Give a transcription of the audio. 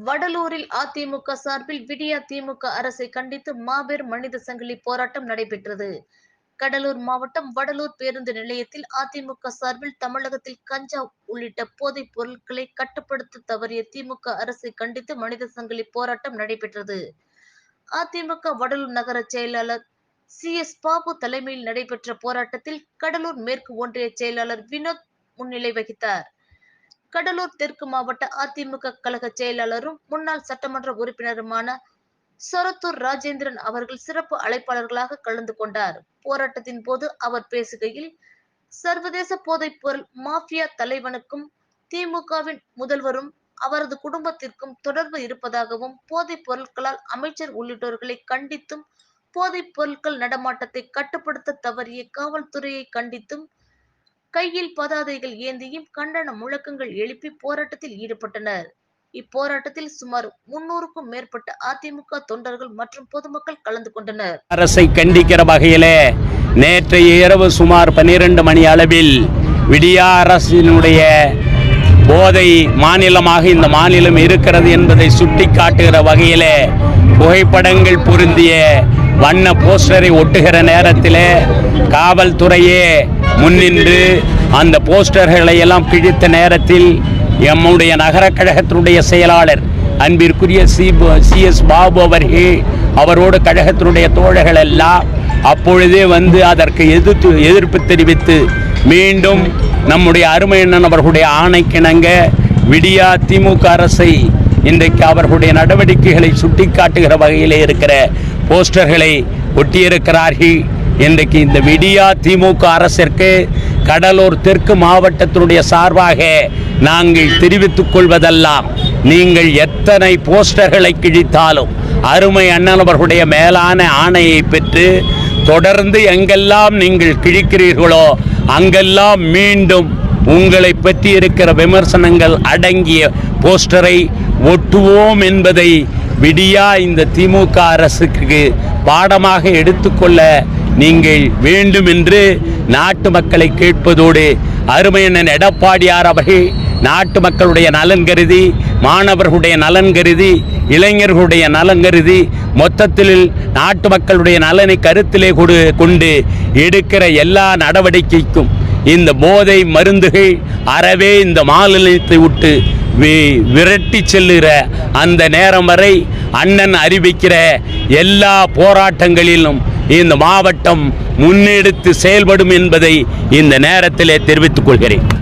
வடலூரில் அதிமுக சார்பில் விடியா திமுக அரசை கண்டித்து மாபெரும் மனித சங்கிலி போராட்டம் நடைபெற்றது. கடலூர் மாவட்டம் வடலூர் பேருந்து நிலையத்தில் அதிமுக சார்பில் தமிழகத்தில் கஞ்சா உள்ளிட்ட போதைப் பொருட்களை கட்டுப்படுத்த தவறிய திமுக அரசை கண்டித்து மனித சங்கிலி போராட்டம் நடைபெற்றது. அதிமுக வடலூர் நகர செயலாளர் CS பாபு தலைமையில் நடைபெற்ற போராட்டத்தில் கடலூர் மேற்கு ஒன்றிய செயலாளர் வினோத் முன்னிலை வகித்தார். கடலூர் தெற்கு மாவட்ட அதிமுக கழக செயலாளரும் முன்னாள் சட்டமன்ற உறுப்பினருமான சொரத்தூர் ராஜேந்திரன் அவர்கள் சிறப்பு அழைப்பாளர்களாக கலந்து கொண்டார். போராட்டத்தின் போது அவர் பேசுகையில், சர்வதேச போதைப் பொருள் மாஃபியா தலைவனுக்கும் திமுகவின் முதல்வரும் அவரது குடும்பத்திற்கும் தொடர்பு இருப்பதாகவும், போதைப் பொருட்களால் அமைச்சர் உள்ளிட்டோர்களை கண்டித்தும், போதைப் பொருட்கள் நடமாட்டத்தை கட்டுப்படுத்த தவறிய காவல்துறையை கண்டித்தும், கையில் பதாதைகள் ஏந்தியும் கண்டன முழக்கங்கள் எழுப்பி போராட்டத்தில் ஈடுபட்டனர். இப்போராட்டத்தில் சுமார் 300க்கும் மேற்பட்ட அதிமுக தொண்டர்கள் மற்றும் பொதுமக்கள் கலந்து கொண்டனர். அரசை கண்டிக்கிற வகையிலே நேற்றைய இரவு சுமார் 12 மணி அளவில் விடியா அரசினுடைய போதை மாநிலமாக இந்த மாநிலம் இருக்கிறது என்பதை சுட்டிக்காட்டுகிற வகையிலே புகைப்படங்கள் பொருந்திய வண்ண போஸ்டரை ஒட்டுகிற நேரத்திலே காவல்துறையே முன்னின்று அந்த போஸ்டர்களை எல்லாம் கிழித்த நேரத்தில் எம்முடைய நகர கழகத்தினுடைய செயலாளர் அன்பிற்குரிய CS பாபு அவரோடு கழகத்தினுடைய தோழர்கள் எல்லாம் அப்பொழுதே வந்து அதற்கு எதிர்ப்பு தெரிவித்து மீண்டும் நம்முடைய அருமை அண்ணன் அவர்களுடைய ஆணைக்கிணங்க விடியா திமுக அரசை இன்றைக்கு அவர்களுடைய நடவடிக்கைகளை சுட்டிக்காட்டுகிற வகையிலே இருக்கிற போஸ்டர்களை ஒட்டியிருக்கிறார்கள். இன்றைக்கு இந்த விடியா திமுக அரசிற்கு கடலூர் தெற்கு மாவட்டத்தினுடைய சார்பாக நாங்கள் தெரிவித்துக் கொள்வதெல்லாம், நீங்கள் எத்தனை போஸ்டர்களை கிழித்தாலும் அருமை அண்ணன் அவர்களுடைய மேலான ஆணையை பெற்று தொடர்ந்து எங்கெல்லாம் நீங்கள் கிழிக்கிறீர்களோ அங்கெல்லாம் மீண்டும் உங்களை பற்றி இருக்கிற விமர்சனங்கள் அடங்கிய போஸ்டரை ஒட்டுவோம் என்பதை விடியா இந்த திமுக அரசுக்கு பாடமாக எடுத்துக்கொள்ள நீங்கள் வேண்டும் என்று நாட்டு மக்களை கேட்பதோடு, அருமையண்ணன் எடப்பாடியார் அவர்கள் நாட்டு மக்களுடைய நலன் கருதி, மாணவர்களுடைய நலன் கருதி, இளைஞர்களுடைய நலன் கருதி, மொத்தத்தில் நாட்டு மக்களுடைய நலனை கருத்திலே கொண்டு எடுக்கிற எல்லா நடவடிக்கைக்கும் இந்த போதை மருந்துகள் அறவே இந்த மாநிலத்தை விட்டு விரட்டி செல்லுகிற அந்த நேரம் வரை அண்ணன் அறிவிக்கிற எல்லா போராட்டங்களிலும் இந்த மாவட்டம் முன்னெடுத்து செயல்படும் என்பதை இந்த நேரத்திலே தெரிவித்துக் கொள்கிறேன்.